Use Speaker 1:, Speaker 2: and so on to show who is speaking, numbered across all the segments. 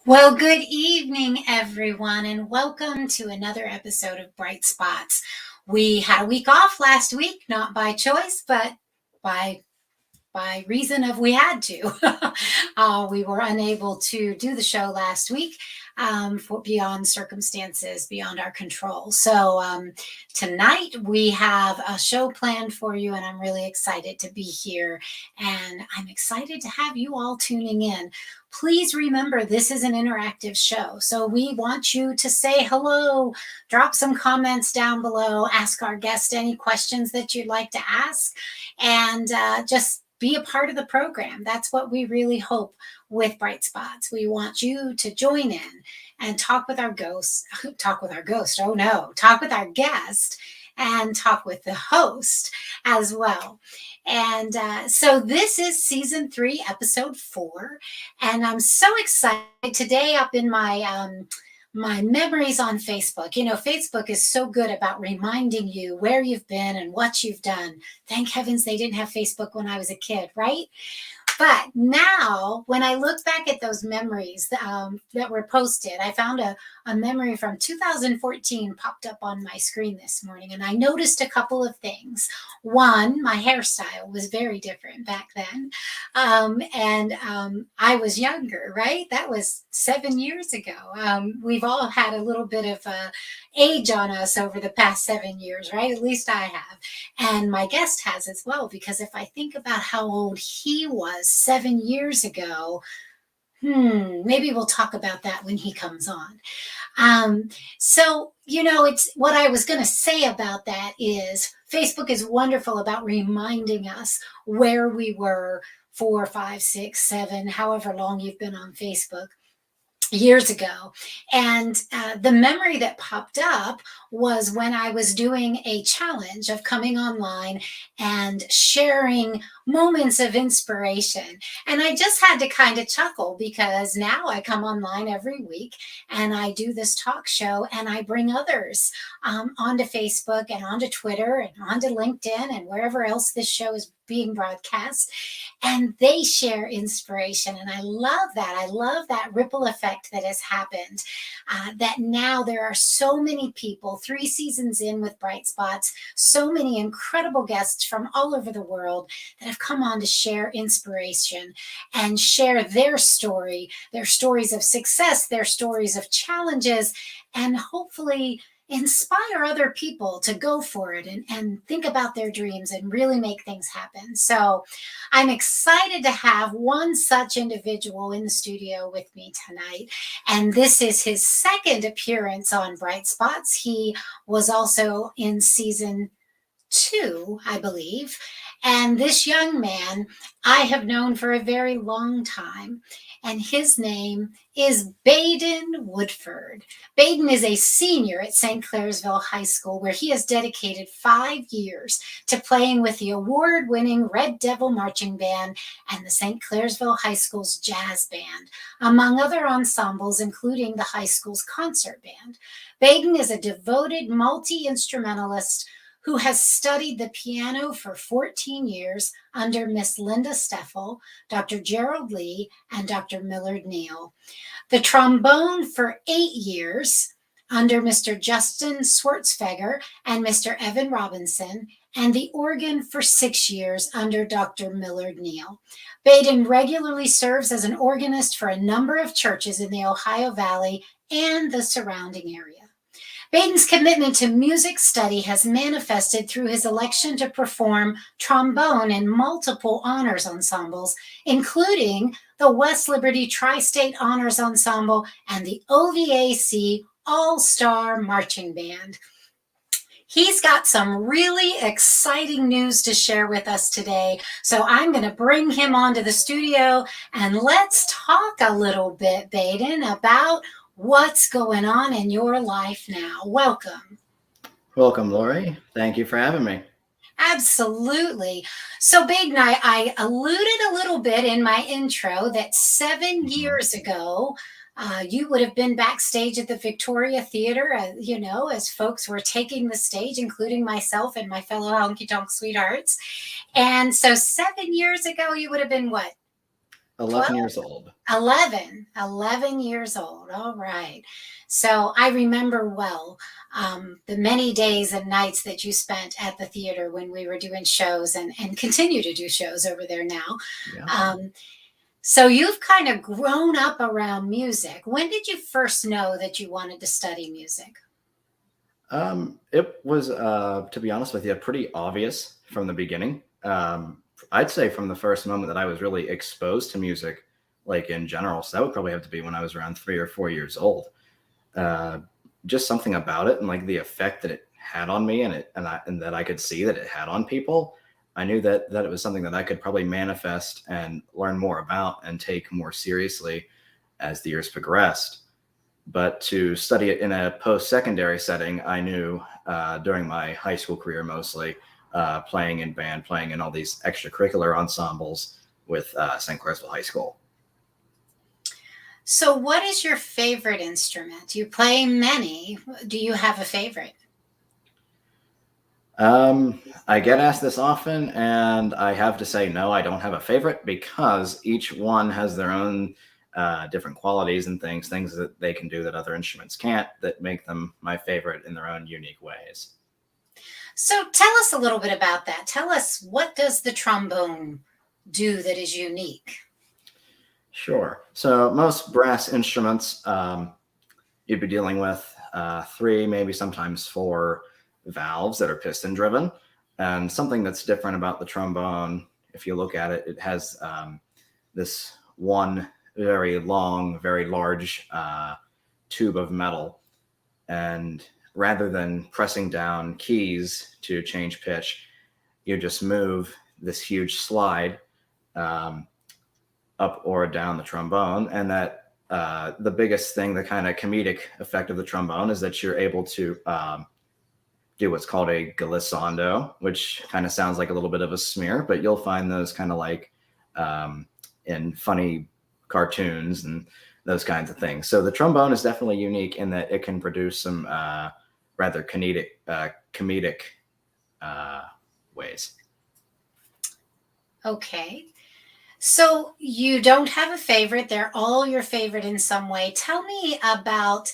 Speaker 1: Well, good evening, everyone, and welcome to another episode of Bright Spots. We had a week off last week, not by choice, but by reason of we had to. We were unable to do the show last week for beyond circumstances, beyond our control. So tonight we have a show planned for you, and I'm really excited to be here. And I'm excited to have you all tuning in. Please remember, this is an interactive show. So we want you to say hello, drop some comments down below, ask our guest any questions that you'd like to ask, and just be a part of the program. That's what we really hope with Bright Spots. We want you to join in and talk with our guest, talk with our guest, and talk with the host as well. And so this is season 3, episode 4, and I'm so excited today. Up in my my memories on Facebook. You know, Facebook is so good about reminding you where you've been and what you've done. Thank heavens they didn't have Facebook when I was a kid, right? But now, when I look back at those memories that were posted, I found a memory from 2014 popped up on my screen this morning, and I noticed a couple of things. One, my hairstyle was very different back then. And I was younger, right? That was 7 years ago. We've all had a little bit of age on us over the past 7 years, right? At least I have. And my guest has as well, because if I think about how old he was 7 years ago, maybe we'll talk about that when he comes on. So, you know, it's what I was going to say about that is Facebook is wonderful about reminding us where we were 4, 5, 6, 7, however long you've been on Facebook years ago. And the memory that popped up was when I was doing a challenge of coming online and sharing moments of inspiration. And I just had to kind of chuckle because now I come online every week and I do this talk show and I bring others onto Facebook and onto Twitter and onto LinkedIn and wherever else this show is being broadcast, and they share inspiration. And I love that. I love that ripple effect that has happened, that now there are so many people 3 seasons in with Bright Spots, so many incredible guests from all over the world that have come on to share inspiration and share their story, their stories of success, their stories of challenges, and hopefully inspire other people to go for it and think about their dreams and really make things happen. So I'm excited to have one such individual in the studio with me tonight. And this is his second appearance on Bright Spots. He was also in season 2, I believe. And this young man I have known for a very long time, and his name is Badyn Woodford. Badyn is a senior at St. Clairsville High School, where he has dedicated 5 years to playing with the award-winning Red Devil Marching Band and the St. Clairsville High School's Jazz Band, among other ensembles, including the high school's concert band. Badyn is a devoted multi-instrumentalist who has studied the piano for 14 years under Miss Linda Steffel, Dr. Gerald Lee, and Dr. Millard Neal. The trombone for 8 years under Mr. Justin Swartzfeger and Mr. Evan Robinson, and the organ for 6 years under Dr. Millard Neal. Badyn regularly serves as an organist for a number of churches in the Ohio Valley and the surrounding area. Badyn's commitment to music study has manifested through his election to perform trombone in multiple honors ensembles, including the West Liberty Tri-State Honors Ensemble and the OVAC All-Star Marching Band. He's got some really exciting news to share with us today, so I'm going to bring him onto the studio and let's talk a little bit, Badyn, about what's going on in your life now. Welcome.
Speaker 2: Welcome, Lori. Thank you for having me.
Speaker 1: Absolutely. So, Badyn, I alluded a little bit in my intro that 7 years ago, you would have been backstage at the Victoria Theater, you know, as folks were taking the stage, including myself and my fellow honky tonk sweethearts. And so 7 years ago, you would have been what?
Speaker 2: 11 years old.
Speaker 1: 11 years old. All right. So I remember well the many days and nights that you spent at the theater when we were doing shows and continue to do shows over there now.
Speaker 2: Yeah.
Speaker 1: So you've kind of grown up around music. When did you first know that you wanted to study music?
Speaker 2: It was, to be honest with you, pretty obvious from the beginning. I'd say from the first moment that I was really exposed to music, like in general. So that would probably have to be when I was around 3 or 4 years old. Just something about it and like the effect that it had on me and that I could see that it had on people. I knew that it was something that I could probably manifest and learn more about and take more seriously as the years progressed. But to study it in a post-secondary setting, I knew during my high school career mostly, playing in band, playing in all these extracurricular ensembles with St. Clairsville High School.
Speaker 1: So, what is your favorite instrument? You play many. Do you have a favorite?
Speaker 2: I get asked this often, and I have to say no, I don't have a favorite because each one has their own different qualities and things that they can do that other instruments can't, that make them my favorite in their own unique ways.
Speaker 1: So, tell us a little bit about that. Tell us, what does the trombone do that is unique?
Speaker 2: Sure. So most brass instruments, you'd be dealing with three, maybe sometimes four valves that are piston driven. And something that's different about the trombone, if you look at it, it has this one very long, very large tube of metal. And rather than pressing down keys to change pitch, you just move this huge slide um, up or down the trombone. And that the biggest thing, the kind of comedic effect of the trombone, is that you're able to do what's called a glissando, which kind of sounds like a little bit of a smear, but you'll find those kind of like in funny cartoons and those kinds of things. So the trombone is definitely unique in that it can produce some rather comedic ways.
Speaker 1: Okay. So, you don't have a favorite. They're all your favorite in some way. Tell me about.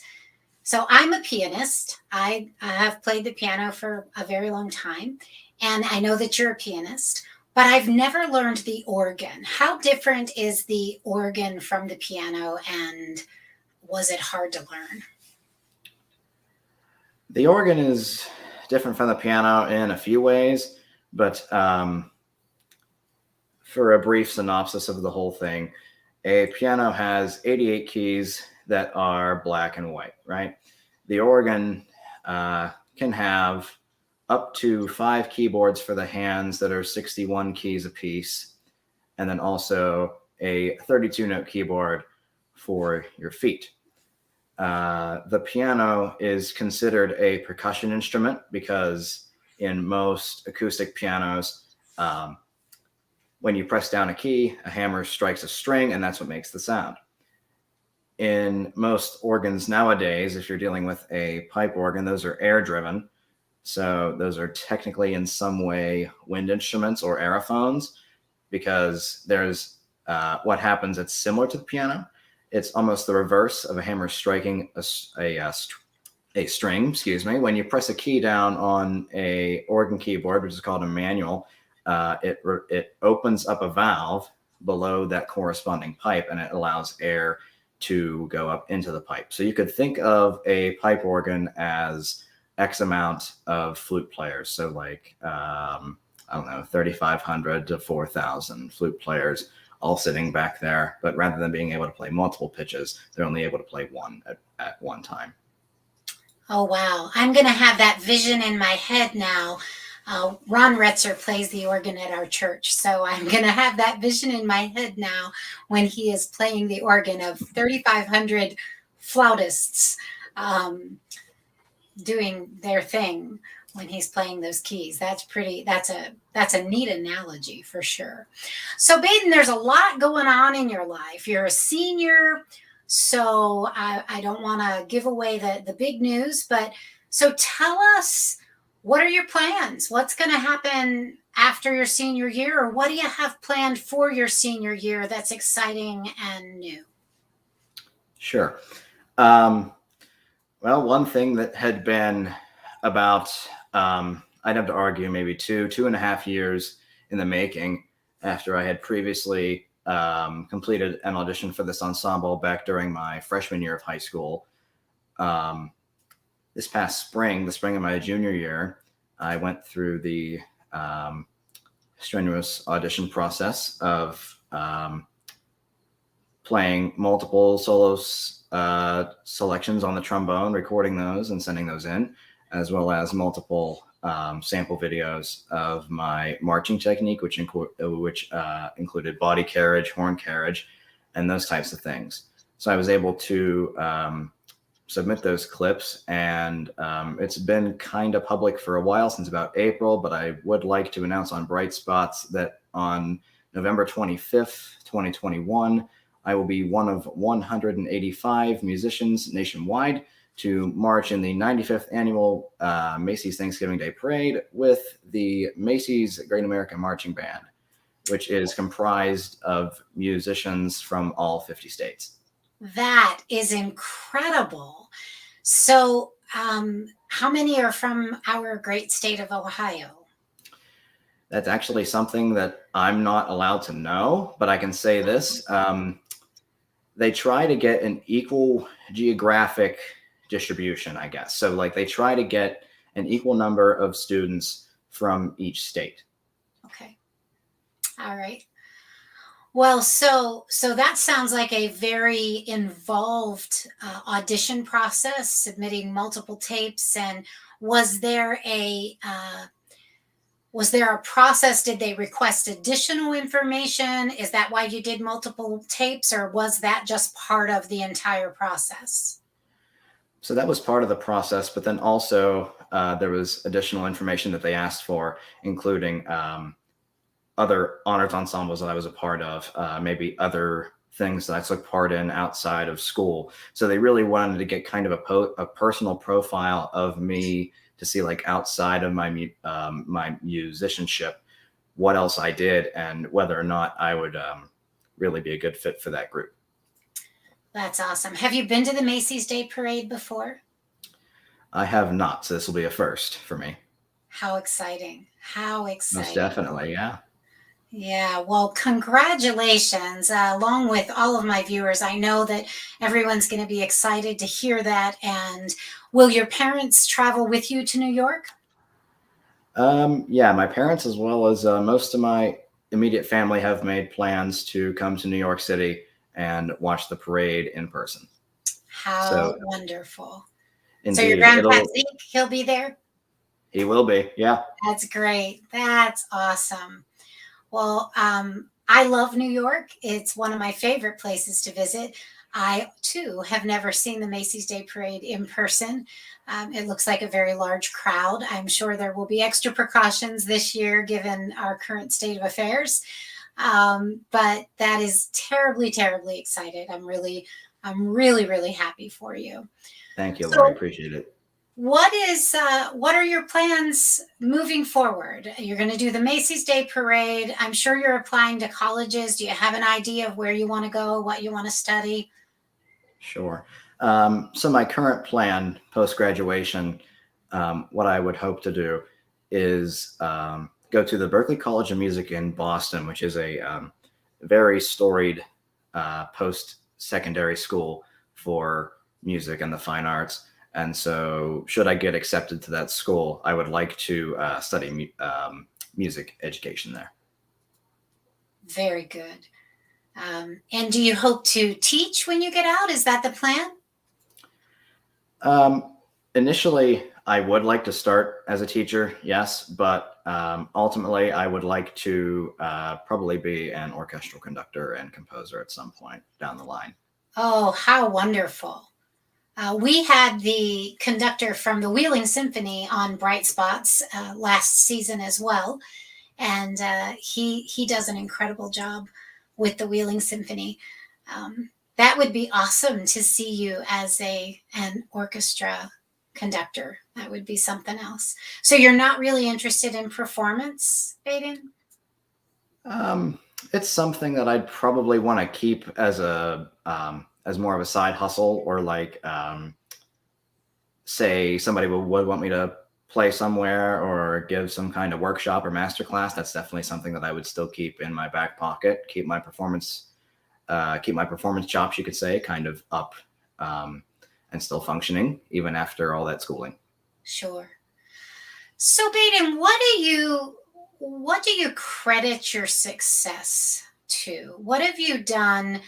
Speaker 1: So, I'm a pianist. I have played the piano for a very long time, and I know that you're a pianist, but I've never learned the organ. How different is the organ from the piano, and was it hard to learn?
Speaker 2: The organ is different from the piano in a few ways, but for a brief synopsis of the whole thing, a piano has 88 keys that are black and white, right? The organ can have up to 5 keyboards for the hands that are 61 keys apiece, and then also a 32-note keyboard for your feet. The piano is considered a percussion instrument because in most acoustic pianos, when you press down a key, a hammer strikes a string, and that's what makes the sound. In most organs nowadays, if you're dealing with a pipe organ, those are air driven. So those are technically in some way wind instruments or aerophones, because there's what happens, it's similar to the piano. It's almost the reverse of a hammer striking a string, excuse me. When you press a key down on a organ keyboard, which is called a manual, it opens up a valve below that corresponding pipe, and it allows air to go up into the pipe. So you could think of a pipe organ as X amount of flute players. So like, I don't know, 3,500 to 4,000 flute players all sitting back there. But rather than being able to play multiple pitches, they're only able to play one at one time.
Speaker 1: Oh, wow. I'm going to have that vision in my head now. Ron Retzer plays the organ at our church, so I'm going to have that vision in my head now when he is playing the organ of 3,500 flautists doing their thing when he's playing those keys. That's pretty. That's a neat analogy for sure. So, Badyn, there's a lot going on in your life. You're a senior, so I don't want to give away the big news, but so tell us, what are your plans? What's going to happen after your senior year, or what do you have planned for your senior year that's exciting and new?
Speaker 2: Sure. Well, one thing that had been about, I'd have to argue maybe 2.5 years in the making, after I had previously completed an audition for this ensemble back during my freshman year of high school. This past spring, the spring of my junior year, I went through the strenuous audition process of playing multiple solo selections on the trombone, recording those and sending those in, as well as multiple sample videos of my marching technique, which included body carriage, horn carriage, and those types of things. So I was able to submit those clips, and it's been kind of public for a while, since about April, but I would like to announce on Bright Spots that on November 25th, 2021, I will be one of 185 musicians nationwide to march in the 95th annual Macy's Thanksgiving Day Parade with the Macy's Great American Marching Band, which is comprised of musicians from all 50 states.
Speaker 1: That is incredible. So, how many are from our great state of Ohio?
Speaker 2: That's actually something that I'm not allowed to know, but I can say this. They try to get an equal geographic distribution, I guess. So, like, they try to get an equal number of students from each state.
Speaker 1: Okay. All right. Well, so that sounds like a very involved audition process, submitting multiple tapes. And was there a was there a process? Did they request additional information? Is that why you did multiple tapes, or was that just part of the entire process?
Speaker 2: So that was part of the process, but then also there was additional information that they asked for, including other honors ensembles that I was a part of, maybe other things that I took part in outside of school. So they really wanted to get kind of a personal profile of me to see, like, outside of my musicianship, what else I did and whether or not I would really be a good fit for that group.
Speaker 1: That's awesome. Have you been to the Macy's Day Parade before?
Speaker 2: I have not, so this will be a first for me.
Speaker 1: How exciting. How exciting.
Speaker 2: Most definitely, yeah.
Speaker 1: Yeah, well, congratulations. Along with all of my viewers, I know that everyone's going to be excited to hear that. And will your parents travel with you to New York?
Speaker 2: Yeah, my parents, as well as most of my immediate family, have made plans to come to New York City and watch the parade in person.
Speaker 1: How
Speaker 2: So,
Speaker 1: wonderful. So your
Speaker 2: indeed,
Speaker 1: grandpa Zeke, he'll be there?
Speaker 2: he will be. Yeah.
Speaker 1: That's great. That's awesome. Well, I love New York. It's one of my favorite places to visit. I too have never seen the Macy's Day Parade in person. It looks like a very large crowd. I'm sure there will be extra precautions this year given our current state of affairs. But that is terribly, terribly excited. I'm really, really happy for you.
Speaker 2: Thank you, Lori.
Speaker 1: So,
Speaker 2: Appreciate it.
Speaker 1: what are your plans moving forward? You're going to do the Macy's Day Parade. I'm sure you're applying to colleges. Do you have an idea of where you want to go, what you want to study?
Speaker 2: Sure. So my current plan post graduation, what I would hope to do is go to the Berklee College of Music in Boston, which is a very storied post secondary school for music and the fine arts. And so, should I get accepted to that school, I would like to study music education there.
Speaker 1: Very good. And do you hope to teach when you get out? Is that the plan?
Speaker 2: Initially, I would like to start as a teacher, yes, but ultimately, I would like to probably be an orchestral conductor and composer at some point down the line.
Speaker 1: Oh, how wonderful. We had the conductor from the Wheeling Symphony on Bright Spots last season as well, and he does an incredible job with the Wheeling Symphony. That would be awesome to see you as an orchestra conductor. That would be something else. So you're not really interested in performance, Badyn?
Speaker 2: It's something that I'd probably want to keep as as more of a side hustle, or like say somebody would want me to play somewhere or give some kind of workshop or masterclass. That's definitely something that I would still keep in my back pocket, keep my performance chops, you could say, kind of up and still functioning even after all that schooling.
Speaker 1: Sure. So Badyn, what do you credit your success to? What have you done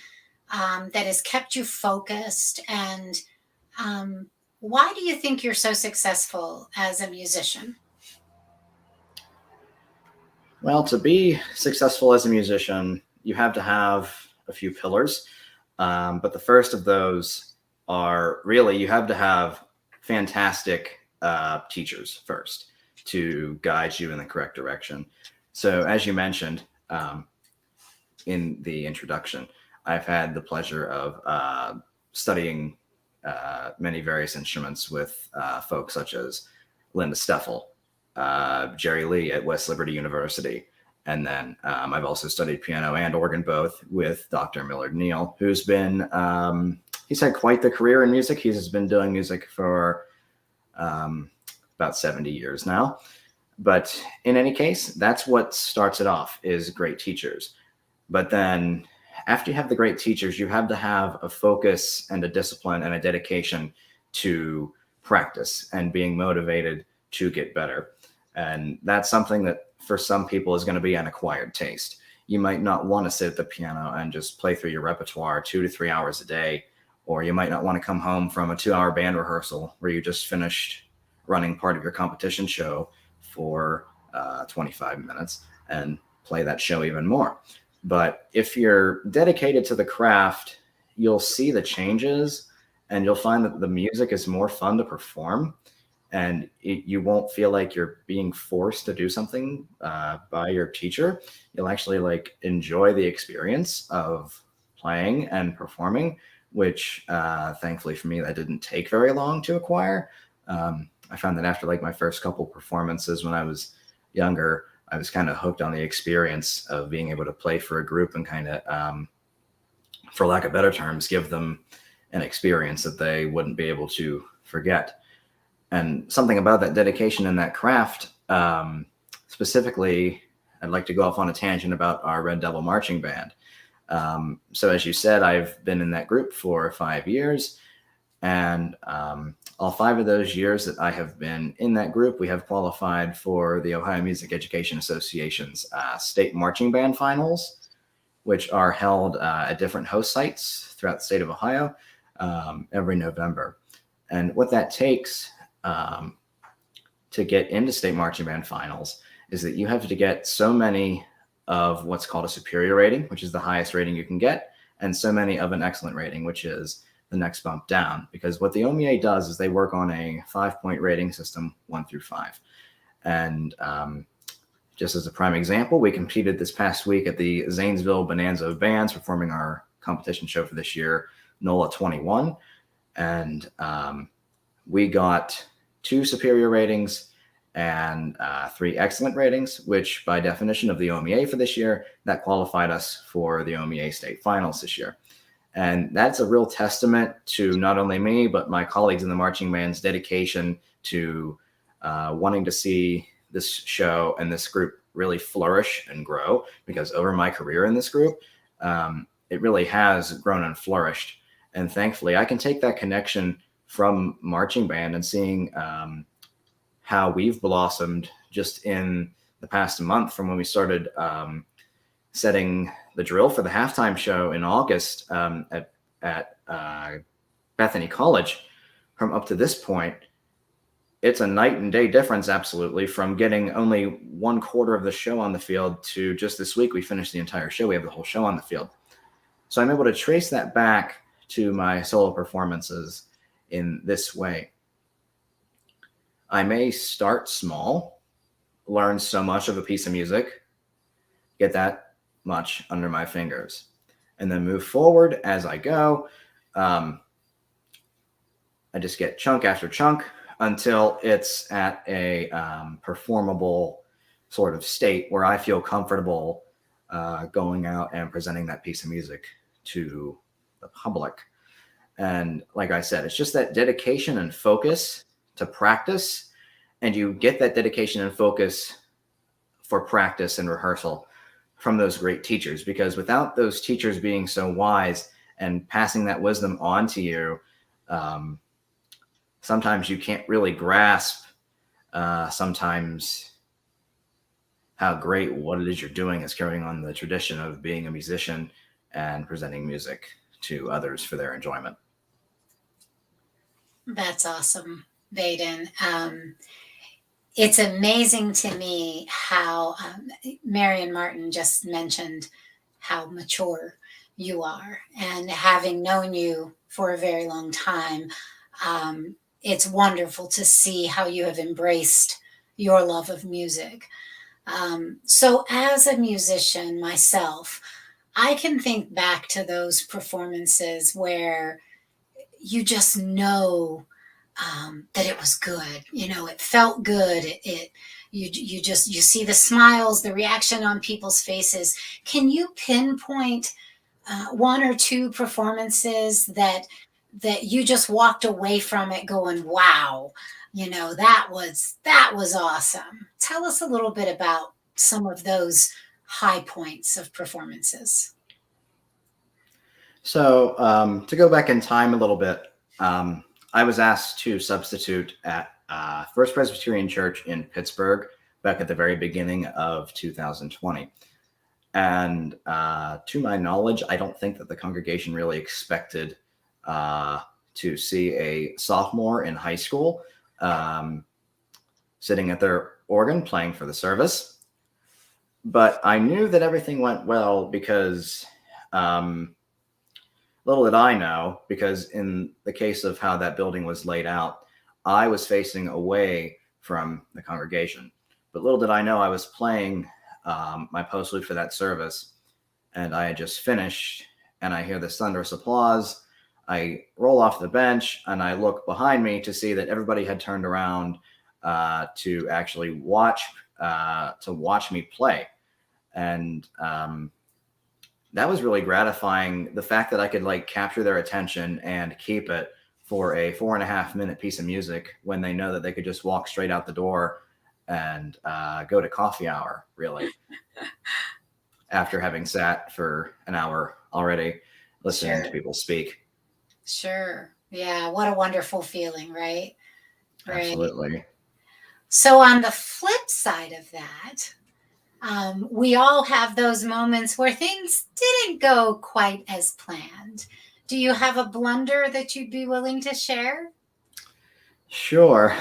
Speaker 1: that has kept you focused, and why do you think you're so successful as a musician?
Speaker 2: Well, to be successful as a musician, you have to have a few pillars. But the first of those are really you have to have fantastic teachers first to guide you in the correct direction. So, as you mentioned in the introduction, I've had the pleasure of studying many various instruments with folks such as Linda Steffel, Jerry Lee at West Liberty University. And then I've also studied piano and organ both with Dr. Millard Neal, who's been, he's had quite the career in music. He's been doing music for about 70 years now. But in any case, that's what starts it off, is great teachers. But then after you have the great teachers, you have to have a focus and a discipline and a dedication to practice and being motivated to get better. And that's something that for some people is going to be an acquired taste. You might not want to sit at the piano and just play through your repertoire 2 to 3 hours a day, or you might not want to come home from a 2-hour band rehearsal where you just finished running part of your competition show for 25 minutes and play that show even more. But if you're dedicated to the craft, you'll see the changes and you'll find that the music is more fun to perform, and you won't feel like you're being forced to do something by your teacher. You'll actually like enjoy the experience of playing and performing, which thankfully for me, that didn't take very long to acquire. I found that after like my first couple performances when I was younger, I was kind of hooked on the experience of being able to play for a group and kind of, for lack of better terms, give them an experience that they wouldn't be able to forget. And something about that dedication and that craft, specifically, I'd like to go off on a tangent about our Red Devil Marching Band. So as you said, I've been in that group for 5 years. And all 5 of those years that I have been in that group, we have qualified for the Ohio Music Education Association's state marching band finals, which are held at different host sites throughout the state of Ohio every November. And what that takes to get into state marching band finals is that you have to get so many of what's called a superior rating, which is the highest rating you can get, and so many of an excellent rating, which is the next bump down. Because what the OMEA does is they work on a 5-point rating system, 1 through 5. And just as a prime example, we competed this past week at the Zanesville Bonanza of Bands, performing our competition show for this year, NOLA 21. And we got 2 superior ratings and 3 excellent ratings, which by definition of the OMEA for this year, that qualified us for the OMEA state finals this year. And that's a real testament to not only me, but my colleagues in the marching band's dedication to wanting to see this show and this group really flourish and grow, because over my career in this group, it really has grown and flourished. And thankfully, I can take that connection from marching band and seeing how we've blossomed just in the past month from when we started setting the drill for the halftime show in August at Bethany College. From up to this point, it's a night and day difference, absolutely, from getting only 1/4 of the show on the field to just this week we finished the entire show. We have the whole show on the field. So I'm able to trace that back to my solo performances in this way. I may start small, learn so much of a piece of music, get that much under my fingers, and then move forward as I go. I just get chunk after chunk until it's at a performable sort of state where I feel comfortable going out and presenting that piece of music to the public. And like I said, it's just that dedication and focus to practice, and you get that dedication and focus for practice and rehearsal from those great teachers, because without those teachers being so wise and passing that wisdom on to you, sometimes you can't really grasp sometimes how great what it is you're doing is carrying on the tradition of being a musician and presenting music to others for their enjoyment.
Speaker 1: That's awesome, Badyn. It's amazing to me how Marion Martin just mentioned how mature you are. And having known you for a very long time, it's wonderful to see how you have embraced your love of music. So as a musician myself, I can think back to those performances where you just know that it was good. It felt good. You see the smiles, the reaction on people's faces. Can you pinpoint one or two performances that you just walked away from it going, "Wow, that was awesome." Tell us a little bit about some of those high points of performances.
Speaker 2: So, to go back in time a little bit, I was asked to substitute at First Presbyterian Church in Pittsburgh back at the very beginning of 2020. And to my knowledge, I don't think that the congregation really expected to see a sophomore in high school sitting at their organ playing for the service. But I knew that everything went well because little did I know, because in the case of how that building was laid out, I was facing away from the congregation. But little did I know I was playing my postlude for that service, and I had just finished, and I hear this thunderous applause. I roll off the bench, and I look behind me to see that everybody had turned around to actually watch me play. And that was really gratifying. The fact that I could capture their attention and keep it for a 4.5 minute piece of music when they know that they could just walk straight out the door and go to coffee hour, really, after having sat for an hour already listening to
Speaker 1: Sure.
Speaker 2: people speak.
Speaker 1: Sure. Yeah. What a wonderful feeling, right? Right.
Speaker 2: Absolutely.
Speaker 1: So, on the flip side of that, we all have those moments where things didn't go quite as planned. Do you have a blunder that you'd be willing to share?
Speaker 2: Sure.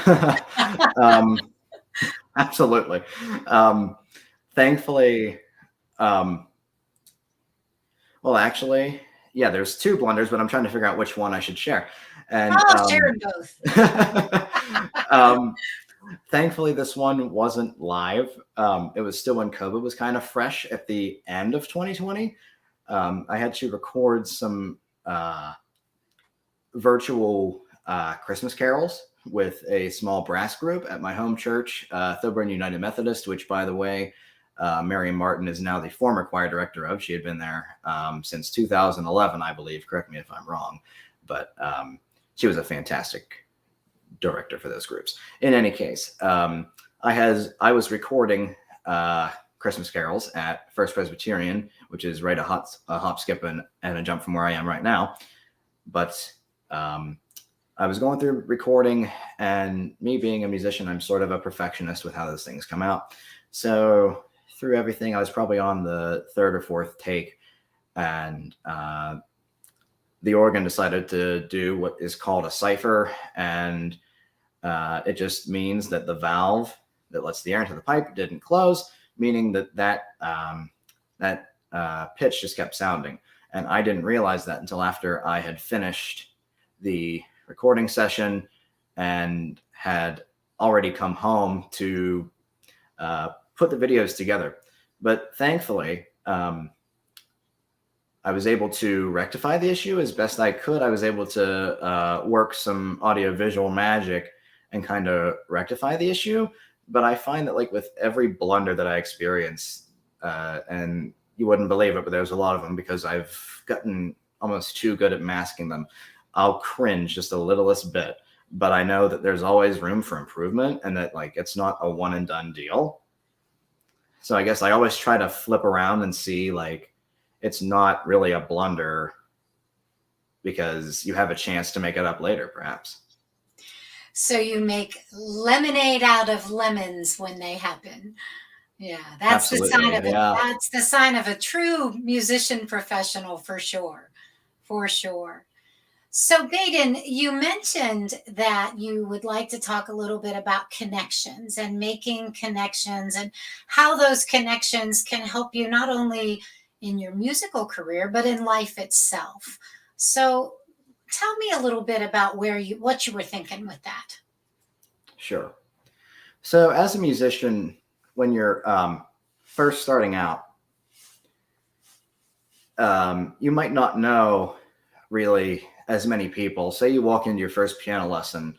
Speaker 2: um, absolutely. Thankfully, um, well, actually, yeah, there's two blunders, but I'm trying to figure out which one I should share. And
Speaker 1: I'll share them both.
Speaker 2: um, thankfully, this one wasn't live. It was still when COVID was kind of fresh at the end of 2020. I had to record some virtual Christmas carols with a small brass group at my home church, Thoburn United Methodist, which, by the way, Mary Martin is now the former choir director of. She had been there since 2011, I believe. Correct me if I'm wrong. But she was a fantastic director for those groups. In any case, I was recording Christmas carols at First Presbyterian, which is right a hop, skip, and a jump from where I am right now. But I was going through recording, and me being a musician, I'm sort of a perfectionist with how those things come out. So through everything, I was probably on the third or fourth take, and the organ decided to do what is called a cipher, and it just means that the valve that lets the air into the pipe didn't close, meaning that pitch just kept sounding. And I didn't realize that until after I had finished the recording session and had already come home to put the videos together. But thankfully, I was able to rectify the issue as best I could. I was able to work some audio-visual magic and kind of rectify the issue. But I find that with every blunder that I experience, and you wouldn't believe it, but there's a lot of them because I've gotten almost too good at masking them. I'll cringe just a littlest bit, but I know that there's always room for improvement and that it's not a one and done deal. So I guess I always try to flip around and see it's not really a blunder because you have a chance to make it up later, perhaps.
Speaker 1: So you make lemonade out of lemons when they happen. Yeah, that's the
Speaker 2: Absolutely.
Speaker 1: sign of it.
Speaker 2: Yeah.
Speaker 1: That's the sign of a true musician professional for sure. For sure. So, Badyn, you mentioned that you would like to talk a little bit about connections and making connections and how those connections can help you not only in your musical career, but in life itself. So, tell me a little bit about what you were thinking with that.
Speaker 2: Sure. So as a musician, when you're first starting out, you might not know really as many people. Say you walk into your first piano lesson,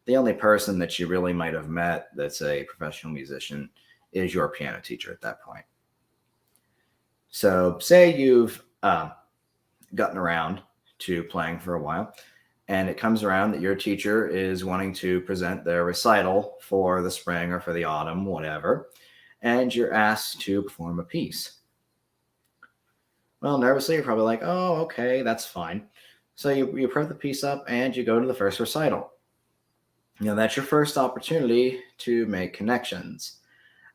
Speaker 2: the only person that you really might have met that's a professional musician is your piano teacher at that point. So, say you've gotten around to playing for a while, and it comes around that your teacher is wanting to present their recital for the spring or for the autumn, whatever, and you're asked to perform a piece. Well, nervously, you're probably like, oh, okay, that's fine. So you prep the piece up and you go to the first recital. That's your first opportunity to make connections.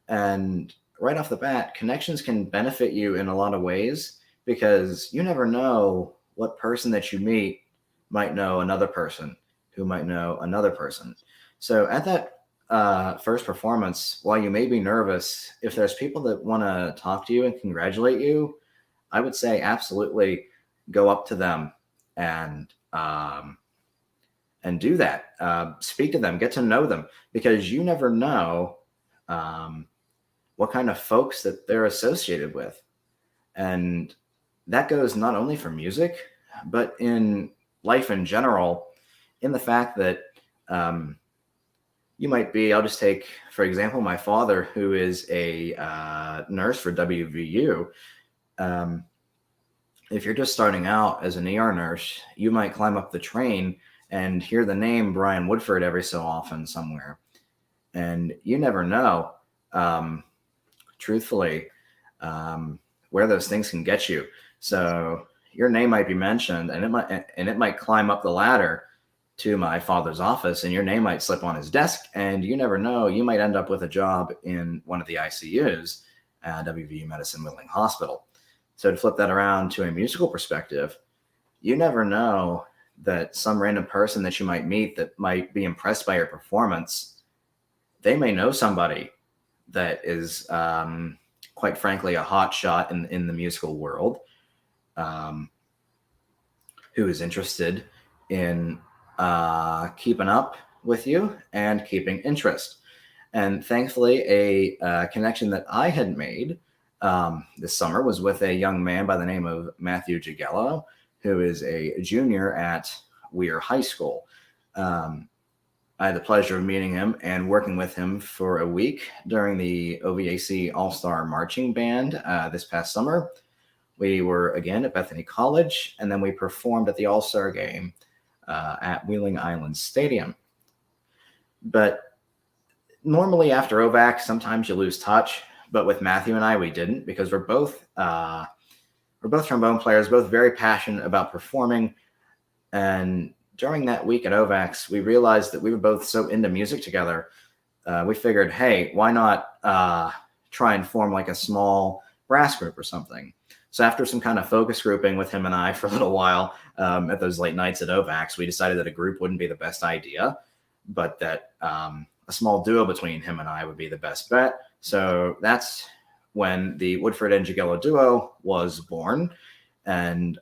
Speaker 2: And right off the bat, connections can benefit you in a lot of ways because you never know what person that you meet might know another person who might know another person. So at that first performance, while you may be nervous, if there's people that want to talk to you and congratulate you, I would say absolutely go up to them and do that. Speak to them, get to know them, because you never know what kind of folks that they're associated with. And that goes not only for music, but in life in general, in the fact that you might be, I'll just take, for example, my father, who is a nurse for WVU. If you're just starting out as an ER nurse, you might climb up the train and hear the name Badyn Woodford every so often somewhere. And you never know, truthfully, where those things can get you. So your name might be mentioned, and it might climb up the ladder to my father's office, and your name might slip on his desk, and you never know, you might end up with a job in one of the ICUs at WVU Medicine Wheeling Hospital. So to flip that around to a musical perspective, you never know that some random person that you might meet that might be impressed by your performance, they may know somebody that is quite frankly a hot shot in the musical world, who is interested in keeping up with you and keeping interest. And thankfully, a connection that I had made this summer was with a young man by the name of Matthew Jagello, who is a junior at Weir High School. I had the pleasure of meeting him and working with him for a week during the OVAC All-Star Marching Band this past summer. We were again at Bethany College, and then we performed at the All-Star Game at Wheeling Island Stadium. But normally after OVAC, sometimes you lose touch. But with Matthew and I, we didn't, because we're both trombone players, both very passionate about performing. And during that week at OVAX, we realized that we were both so into music together. We figured, hey, why not try and form like a small brass group or something? So after some kind of focus grouping with him and I for a little while at those late nights at OVAX, we decided that a group wouldn't be the best idea, but that a small duo between him and I would be the best bet. So that's when the Woodford and Jagello duo was born. And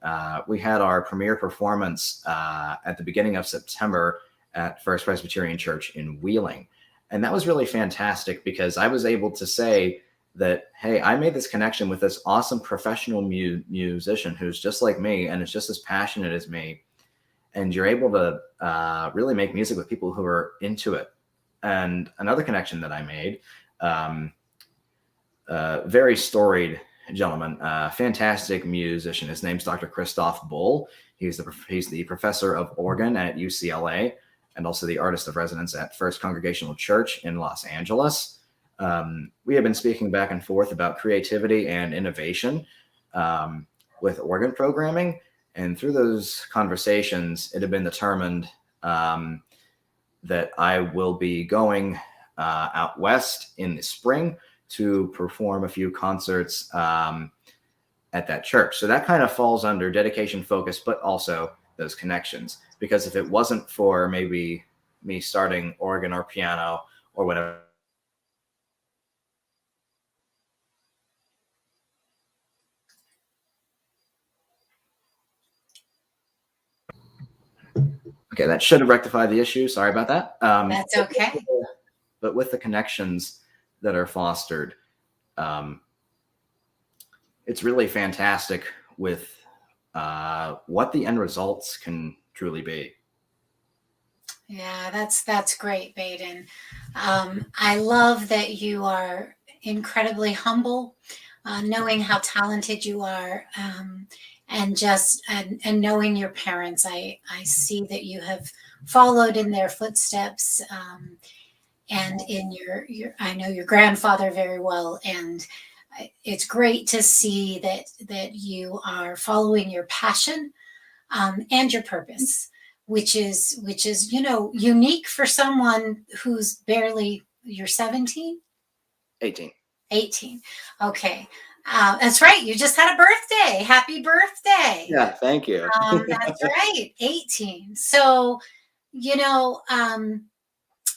Speaker 2: we had our premiere performance at the beginning of September at First Presbyterian Church in Wheeling. And that was really fantastic because I was able to say that, hey, I made this connection with this awesome professional musician who's just like me and is just as passionate as me. And you're able to really make music with people who are into it. And another connection that I made, very storied gentleman, fantastic musician. His name's Dr. Christoph Bull. He's the professor of organ at UCLA and also the artist of residence at First Congregational Church in Los Angeles. We have been speaking back and forth about creativity and innovation with organ programming. And through those conversations, it had been determined that I will be going out west in the spring to perform a few concerts at that church. So that kind of falls under dedication, focus, but also those connections. Because if it wasn't for maybe me starting organ or piano or whatever, okay, that should have rectified the issue. Sorry about that.
Speaker 1: That's okay.
Speaker 2: But with the connections that are fostered, it's really fantastic with what the end results can truly be.
Speaker 1: Yeah, that's great, Badyn. I love that you are incredibly humble, knowing how talented you are, and knowing your parents. I see that you have followed in their footsteps, and in your I know your grandfather very well, and it's great to see that you are following your passion, and your purpose, which is unique for someone who's barely, you're 17.
Speaker 2: 18.
Speaker 1: 18. Okay. That's right, you just had a birthday. Happy birthday.
Speaker 2: Yeah, thank you.
Speaker 1: That's right, 18. So you know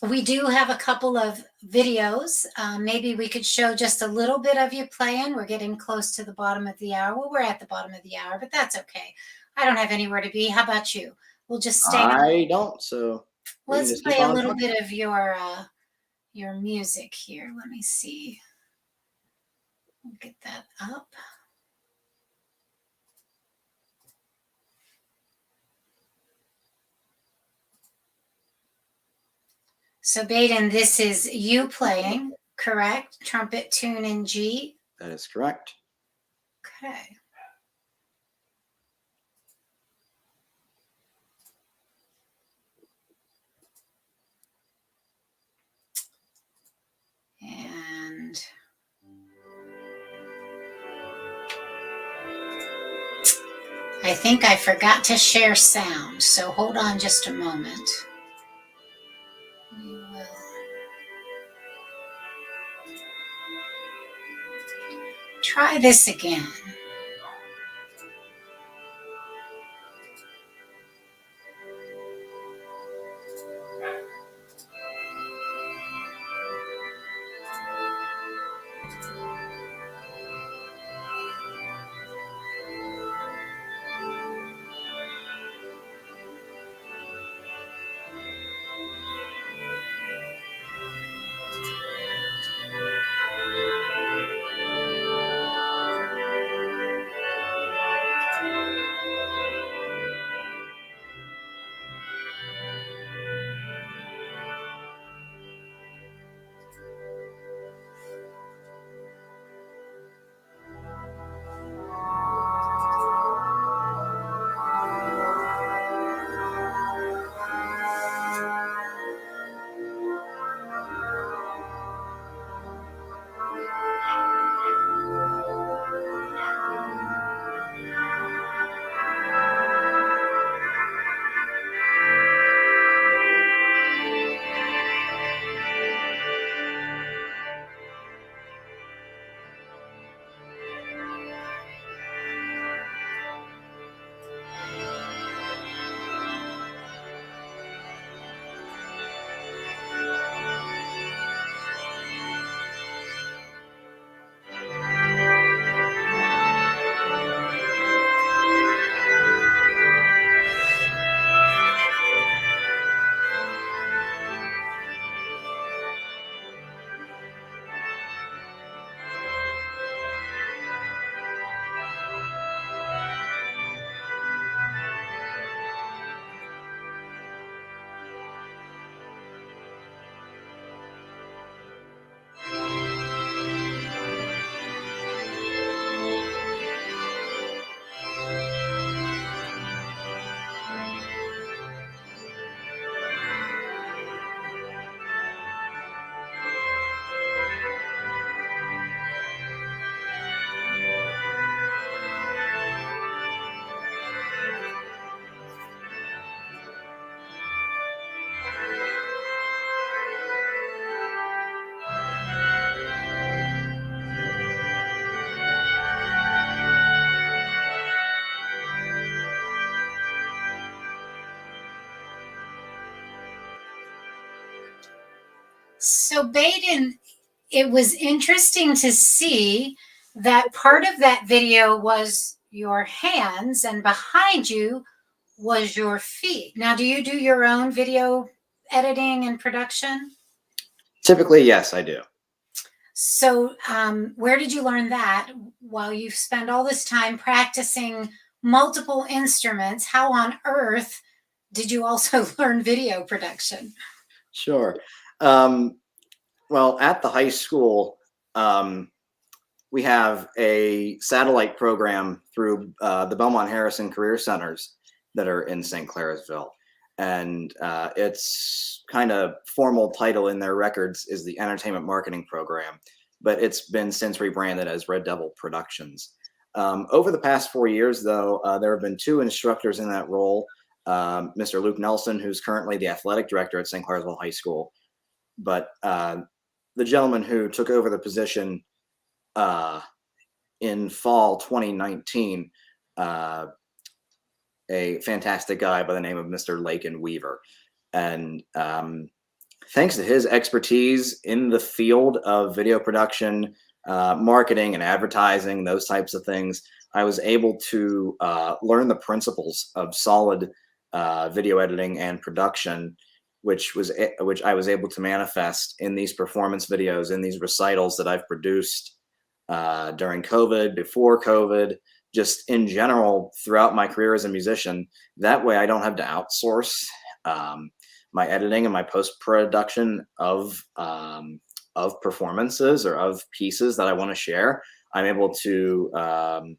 Speaker 1: we do have a couple of videos. Maybe we could show just a little bit of you playing. We're getting close to the bottom of the hour. Well, we're at the bottom of the hour, but that's okay. I don't have anywhere to be. How about you? We'll just stay on.
Speaker 2: I don't, so we can
Speaker 1: Let's
Speaker 2: just keep
Speaker 1: play a
Speaker 2: on
Speaker 1: little
Speaker 2: talking.
Speaker 1: bit of your music here. Let me see. We'll get that up. So Badyn, this is you playing, correct? Trumpet tune in G.
Speaker 2: That is correct.
Speaker 1: Okay. And I think I forgot to share sound, so hold on just a moment. We will try this again. So Badyn, it was interesting to see that part of that video was your hands and behind you was your feet. Now, do you do your own video editing and production?
Speaker 2: Typically, yes, I do.
Speaker 1: So, where did you learn that? While you spend all this time practicing multiple instruments, how on earth did you also learn video production?
Speaker 2: Sure. Well, at the high school, um, we have a satellite program through the Belmont Harrison Career Centers that are in St. Clairsville. And its kind of formal title in their records is the Entertainment Marketing Program, but it's been since rebranded as Red Devil Productions. Over the past 4 years, though, there have been two instructors in that role. Mr. Luke Nelson, who's currently the athletic director at St. Clairsville High School, but the gentleman who took over the position uh, in fall 2019, a fantastic guy by the name of Mr. Lakin Weaver. And thanks to his expertise in the field of video production, marketing, and advertising, those types of things, I was able to learn the principles of solid video editing and production, which I was able to manifest in these performance videos, in these recitals that I've produced during COVID, before COVID, just in general throughout my career as a musician. That way I don't have to outsource my editing and my post-production of performances or of pieces that I want to share. I'm able to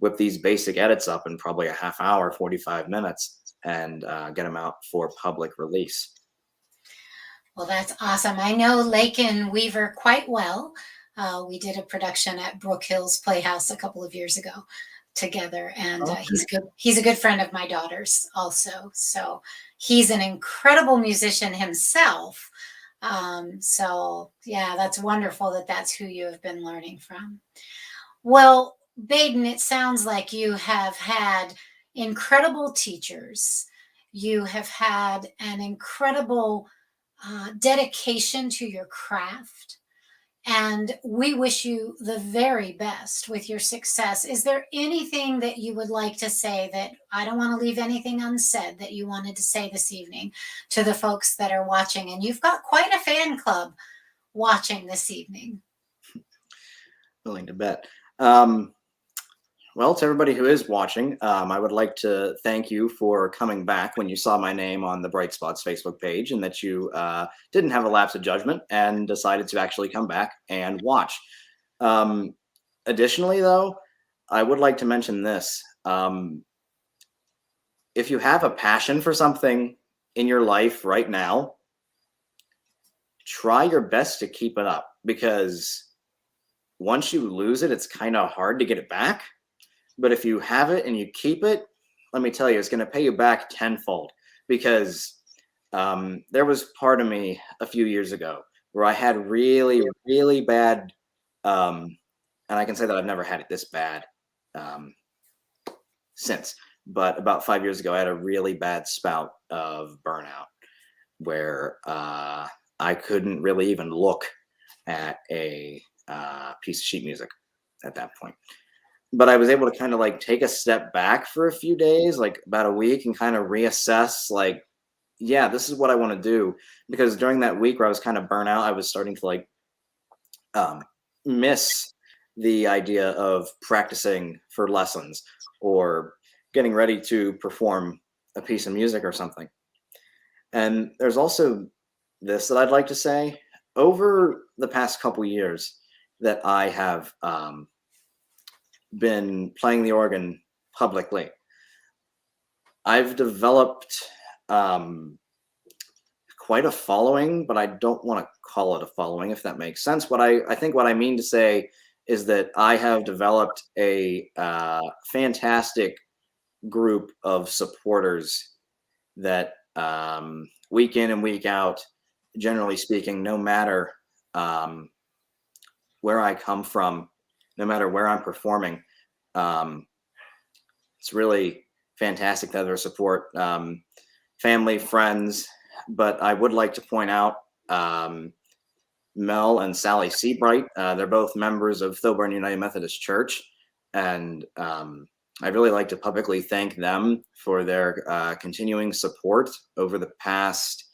Speaker 2: whip these basic edits up in probably a half hour, 45 minutes, and get them out for public release.
Speaker 1: Well, that's awesome. I know Lakin Weaver quite well. We did a production at Brook Hills Playhouse a couple of years ago together, and he's a good friend of my daughter's also. So he's an incredible musician himself. So yeah, that's wonderful that that's who you have been learning from. Well, Badyn, it sounds like you have had incredible teachers. You have had an incredible dedication to your craft. And we wish you the very best with your success. Is there anything that you would like to say that I don't want to leave anything unsaid that you wanted to say this evening to the folks that are watching? And you've got quite a fan club watching this evening.
Speaker 2: Willing to bet. Well, to everybody who is watching, I would like to thank you for coming back when you saw my name on the Bright Spots Facebook page, and that you didn't have a lapse of judgment and decided to actually come back and watch. Additionally, though, I would like to mention this. If you have a passion for something in your life right now, try your best to keep it up, because once you lose it, it's kind of hard to get it back. But if you have it and you keep it, let me tell you, it's going to pay you back tenfold. Because there was part of me a few years ago where I had really, really bad, and I can say that I've never had it this bad since. But about 5 years ago, I had a really bad spout of burnout where I couldn't really even look at a piece of sheet music at that point. But I was able to kind of like take a step back for a few days, like about a week, and kind of reassess, like, yeah, this is what I want to do. Because during that week where I was kind of burnt out, I was starting to like miss the idea of practicing for lessons or getting ready to perform a piece of music or something. And there's also this that I'd like to say. Over the past couple years that I have been playing the organ publicly, I've developed quite a following, but I don't want to call it a following, if that makes sense. What I think what I mean to say is that I have developed a fantastic group of supporters that week in and week out, generally speaking, no matter where I come from, no matter where I'm performing, it's really fantastic to have their support, family, friends. But I would like to point out Mel and Sally Seabright. They're both members of Thoburn United Methodist Church, and I'd really like to publicly thank them for their continuing support over the past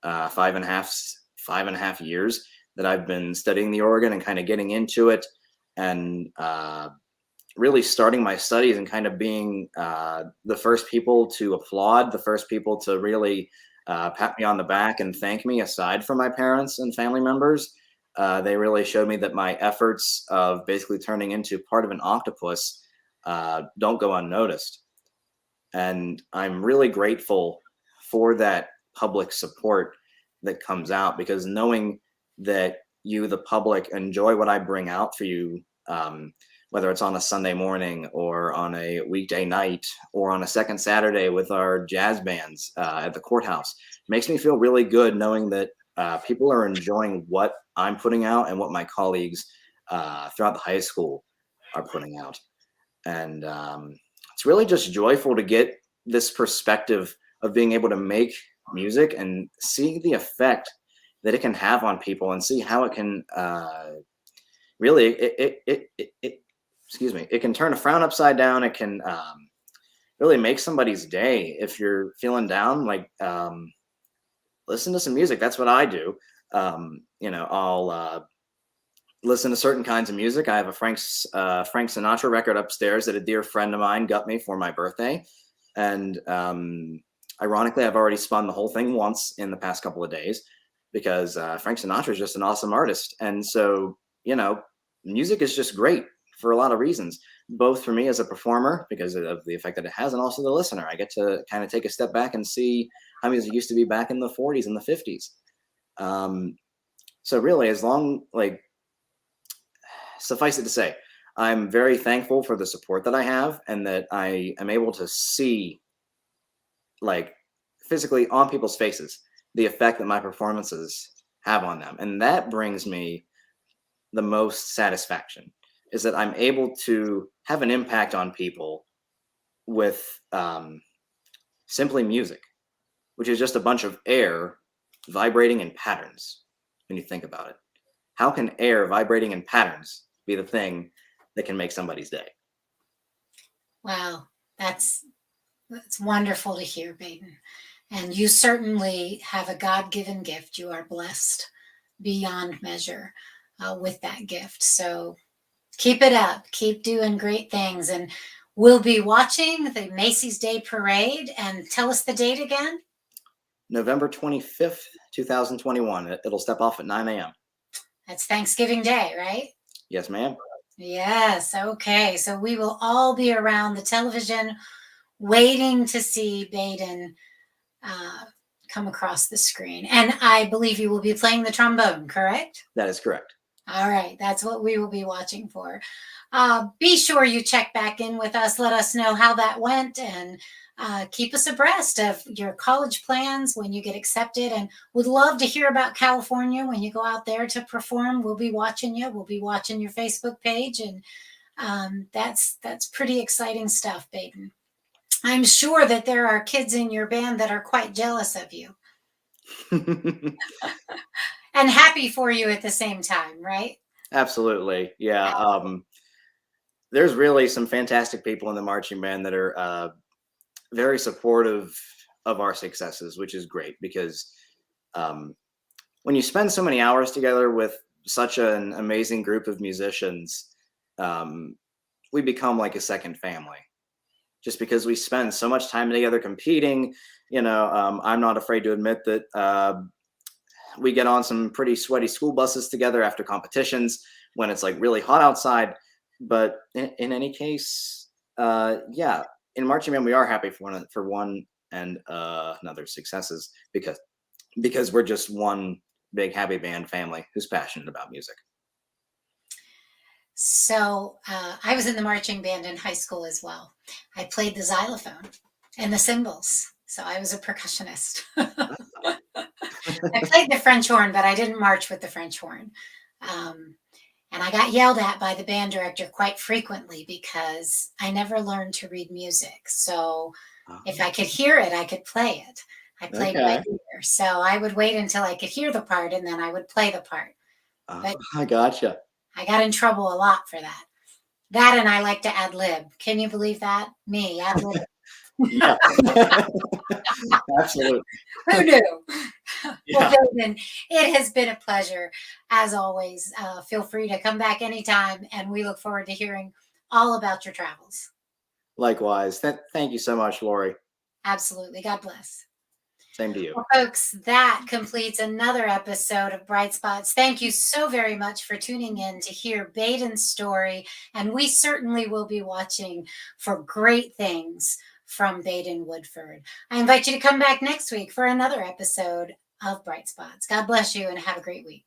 Speaker 2: 5.5 years. that I've been studying the organ and kind of getting into it, and really starting my studies and kind of being the first people to applaud, the first people to really pat me on the back and thank me, aside from my parents and family members. They really showed me that my efforts of basically turning into part of an octopus don't go unnoticed. And I'm really grateful for that public support that comes out, because knowing that you, the public, enjoy what I bring out for you, whether it's on a Sunday morning or on a weekday night or on a second Saturday with our jazz bands at the courthouse, makes me feel really good knowing that people are enjoying what I'm putting out and what my colleagues throughout the high school are putting out. And it's really just joyful to get this perspective of being able to make music and see the effect that it can have on people, and see how it can really excuse me, it can turn a frown upside down. It can really make somebody's day. If you're feeling down, like listen to some music. That's what I do. I'll listen to certain kinds of music. I have a Frank Sinatra record upstairs that a dear friend of mine got me for my birthday, and ironically, I've already spun the whole thing once in the past couple of days, because Frank Sinatra is just an awesome artist. And so, music is just great for a lot of reasons, both for me as a performer because of the effect that it has, and also the listener. I get to kind of take a step back and see how music used to be back in the 40s and the 50s. So really, suffice it to say, I'm very thankful for the support that I have, and that I am able to see, like, physically on people's faces, the effect that my performances have on them. And that brings me the most satisfaction, is that I'm able to have an impact on people with simply music, which is just a bunch of air vibrating in patterns. When you think about it, how can air vibrating in patterns be the thing that can make somebody's day?
Speaker 1: Wow, that's wonderful to hear, Badyn. And you certainly have a God-given gift. You are blessed beyond measure with that gift. So keep it up. Keep doing great things. And we'll be watching the Macy's Day Parade. And tell us the date again.
Speaker 2: November 25th, 2021. It'll step off at 9 a.m.
Speaker 1: That's Thanksgiving Day, right?
Speaker 2: Yes, ma'am.
Speaker 1: Yes. Okay. So we will all be around the television waiting to see Badyn come across the screen. And I believe you will be playing the trombone, correct?
Speaker 2: That is correct.
Speaker 1: All right. That's what we will be watching for. Be sure you check back in with us. Let us know how that went, and keep us abreast of your college plans when you get accepted. And would love to hear about California when you go out there to perform. We'll be watching you. We'll be watching your Facebook page. And that's pretty exciting stuff, Badyn. I'm sure that there are kids in your band that are quite jealous of you. And happy for you at the same time, right?
Speaker 2: Absolutely. Yeah. There's really some fantastic people in the marching band that are very supportive of our successes, which is great, because when you spend so many hours together with such an amazing group of musicians, we become like a second family, just because we spend so much time together competing. I'm not afraid to admit that we get on some pretty sweaty school buses together after competitions when it's like really hot outside. But in any case, yeah, in marching band, we are happy for one and another's successes, because we're just one big happy band family who's passionate about music.
Speaker 1: So I was in the marching band in high school as well. I played the xylophone and the cymbals. So I was a percussionist. I played the French horn, but I didn't march with the French horn. And I got yelled at by the band director quite frequently because I never learned to read music. So if I could hear it, I could play it. I played by ear. So I would wait until I could hear the part, and then I would play the part. But
Speaker 2: I gotcha.
Speaker 1: I got in trouble a lot for that. That, and I like to ad lib. Can you believe that? Me, ad lib.
Speaker 2: Yeah. Absolutely.
Speaker 1: Who knew? Well,
Speaker 2: Yeah.
Speaker 1: Badyn, it has been a pleasure as always. Feel free to come back anytime, and we look forward to hearing all about your travels.
Speaker 2: Likewise. Thank you so much, Lori.
Speaker 1: Absolutely. God bless.
Speaker 2: Same to you.
Speaker 1: Well, folks, that completes another episode of Bright Spots. Thank you so very much for tuning in to hear Badyn's story, and we certainly will be watching for great things from Badyn Woodford. I invite you to come back next week for another episode of Bright Spots. God bless you and have a great week.